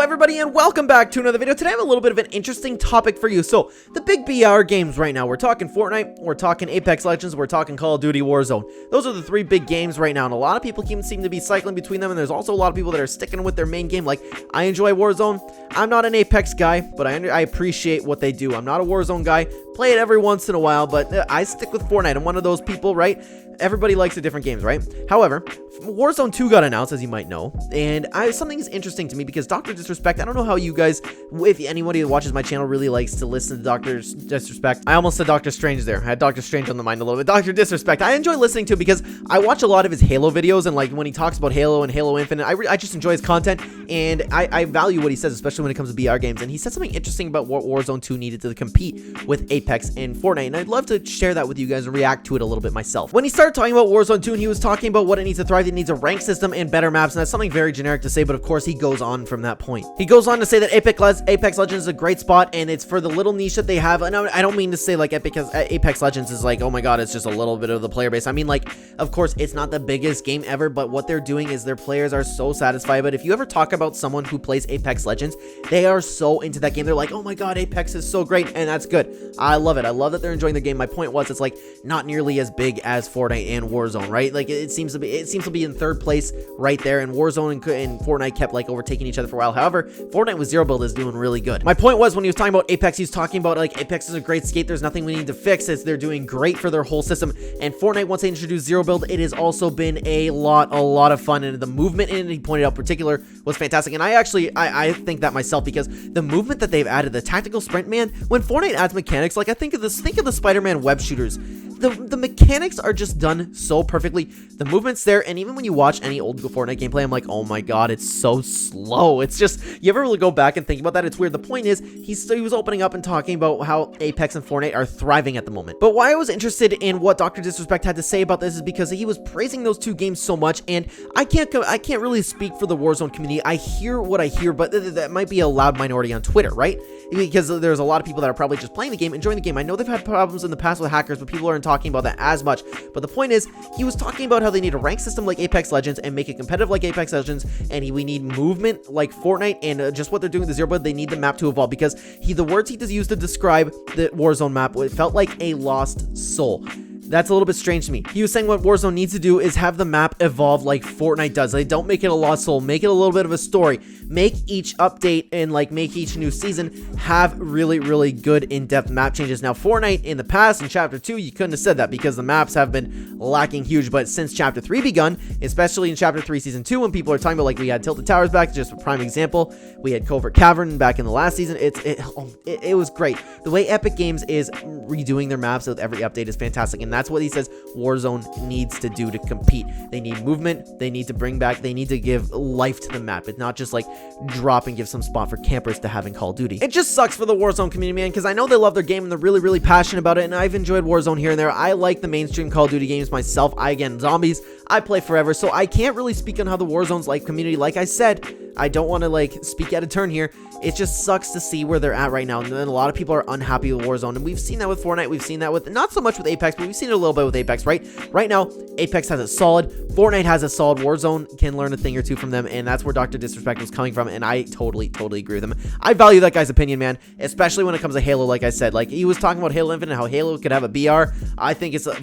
everybody, and welcome back to another video. Today I have a little bit of an interesting topic for you. So, the big BR games right now. We're talking Fortnite, we're talking Apex Legends, we're talking Call of Duty Warzone. Those are the three big games right now, and a lot of people seem to be cycling between them, and there's also a lot of people that are sticking with their main game. Like, I enjoy Warzone. I'm not an Apex guy, but I appreciate what they do. I'm not a Warzone guy. Play it every once in a while, but I stick with Fortnite. I'm one of those people, right? Everybody likes the different games, right? However, Warzone 2 got announced, as you might know, and something is interesting to me because Dr. Disrespect, I don't know how you guys, if anybody who watches my channel really likes to listen to Dr. Disrespect. I almost said Dr. Strange there. I had Dr. Strange on the mind a little bit. Dr. Disrespect, I enjoy listening to it because I watch a lot of his Halo videos, and like when he talks about Halo and Halo Infinite, I just enjoy his content, and I value what he says, especially when it comes to BR games. And he said something interesting about what Warzone 2 needed to compete with Apex and Fortnite, and I'd love to share that with you guys and react to it a little bit myself. When he started talking about Warzone 2, and he was talking about what it needs to thrive, it needs a rank system and better maps, and that's something very generic to say, but of course he goes on from that point. He goes on to say that Apex Legends is a great spot, and it's for the little niche that they have. And I don't mean to say like Apex Legends is like, oh my god, it's just a little bit of the player base. I mean, like, of course it's not the biggest game ever, but what they're doing is their players are so satisfied. But if you ever talk about someone who plays Apex Legends, they are so into that game. They're like, oh my god, Apex is so great, and that's good. I love it. I love that they're enjoying the game. My point was, it's like not nearly as big as Fortnite and Warzone, right? Like it seems to be in third place right there, and Warzone and Fortnite kept like overtaking each other for a while. However, Fortnite with zero build is doing really good. My point was, when he was talking about Apex, he was talking about like Apex is a great skate. There's nothing we need to fix. They're doing great for their whole system. And Fortnite, once they introduced zero build, it has also been a lot of fun, and the movement in it, he pointed out particular, was fantastic. And I think that myself, because the movement that they've added, the tactical sprint, man, when Fortnite adds mechanics, like I think of the Spider-Man web shooters. The mechanics are just done so perfectly. The movement's there, and even when you watch any old Fortnite gameplay, I'm like, oh my god, it's so slow. It's just, you ever really go back and think about that? It's weird. The point is, he was opening up and talking about how Apex and Fortnite are thriving at the moment. But why I was interested in what Dr. Disrespect had to say about this is because he was praising those two games so much, and I can't really speak for the Warzone community. I hear what I hear, but that might be a loud minority on Twitter, right? Because there's a lot of people that are probably just playing the game, enjoying the game. I know they've had problems in the past with hackers, but people aren't talking about that as much. But the point is, he was talking about how they need a rank system like Apex Legends and make it competitive like Apex Legends, and we need movement like Fortnite, and just what they're doing with the zero build, they need the map to evolve, because the words he just used to describe the Warzone map, it felt like a lost soul. That's a little bit strange to me. He was saying what Warzone needs to do is have the map evolve like Fortnite does. They don't make it a lost soul. Make it a little bit of a story. Make each update and like make each new season have really good in-depth map changes. Now, Fortnite in the past, in Chapter 2, you couldn't have said that because the maps have been lacking huge. But since Chapter 3 begun, especially in Chapter 3 Season 2, when people are talking about, like, we had Tilted Towers back, just a prime example. We had Covert Cavern back in the last season. It was great. The way Epic Games is redoing their maps with every update is fantastic, and that's what he says Warzone needs to do to compete. They need movement, they need to give life to the map. It's not just like drop and give some spot for campers to have in Call of Duty. It just sucks for the Warzone community, man, because I know they love their game and they're really passionate about it, and I've enjoyed Warzone here and there. I like the mainstream Call of Duty games myself. Again, zombies, I play forever, so I can't really speak on how the Warzone's like community. Like I said, I don't want to like speak out of turn here. It just sucks to see where they're at right now, and then a lot of people are unhappy with Warzone, and we've seen that with Fortnite. We've seen that with, not so much with Apex, but we've seen it a little bit with Apex, right? Right now, Apex has it solid, Fortnite has it solid, Warzone can learn a thing or two from them, and that's where Dr. Disrespect was coming from, and I totally agree with him. I value that guy's opinion, man, especially when it comes to Halo. Like I said, like, he was talking about Halo Infinite, how Halo could have a BR. I think it's a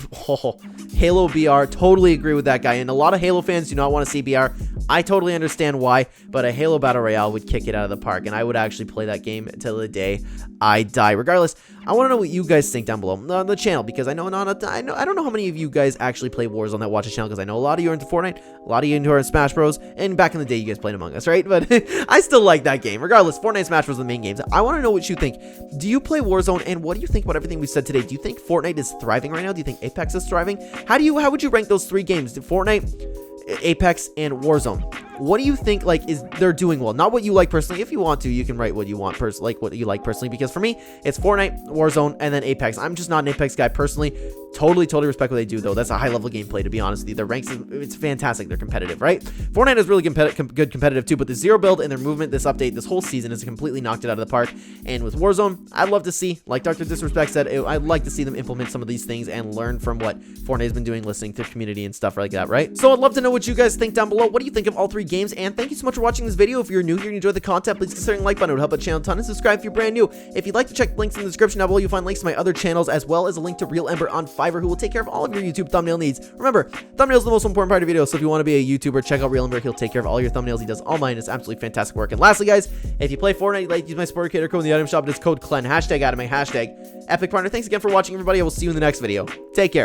Halo BR, totally agree with that guy, and a lot of Halo fans do not want to see BR. I totally understand why, but a Halo Battle Royale would kick it out of the park, and I would actually play that game till the day I die. Regardless, I want to know what you guys think down below on the channel, because I don't know how many of you guys actually play Warzone that watch the channel, because I know a lot of you are into Fortnite, a lot of you are into Smash Bros, and back in the day you guys played Among Us, right? But I still like that game. Regardless, Fortnite and Smash Bros are the main games. I want to know what you think. Do you play Warzone, and what do you think about everything we said today? Do you think Fortnite is thriving right now? Do you think Apex is thriving? How would you rank those three games? Fortnite, Apex, and Warzone. What do you think, like, they're doing well? Not what you like personally. If you want to, you can write what you want like what you like personally, because for me, it's Fortnite, Warzone, and then Apex. I'm just not an Apex guy personally. Totally respect what they do, though. That's a high-level gameplay, to be honest with you. Their ranks, it's fantastic. They're competitive, right? Fortnite is really good competitive, too, but the zero build and their movement, this update, this whole season has completely knocked it out of the park. And with Warzone, I'd love to see, like Dr. Disrespect said, I'd like to see them implement some of these things and learn from what Fortnite has been doing, listening to the community and stuff like that, right? So I'd love to know what you guys think down below. What do you think of all three 3 games. And thank you so much for watching this video. If you're new here and you enjoyed the content, please consider the like button. It would help the channel a ton, and subscribe if you're brand new. If you'd like to check the links in the description down below, you'll find links to my other channels, as well as a link to Real Ember on Fiverr, who will take care of all of your YouTube thumbnail needs. Remember, thumbnails are the most important part of video, so if you want to be a YouTuber, check out Real Ember. He'll take care of all your thumbnails. He does all mine. It's absolutely fantastic work. And lastly, guys, if you play Fortnite, you'd like to use my supporter creator code in the item shop. It is code Clen, hashtag anime, hashtag epic partner. Thanks again for watching, everybody. I will see you in the next video. Take care.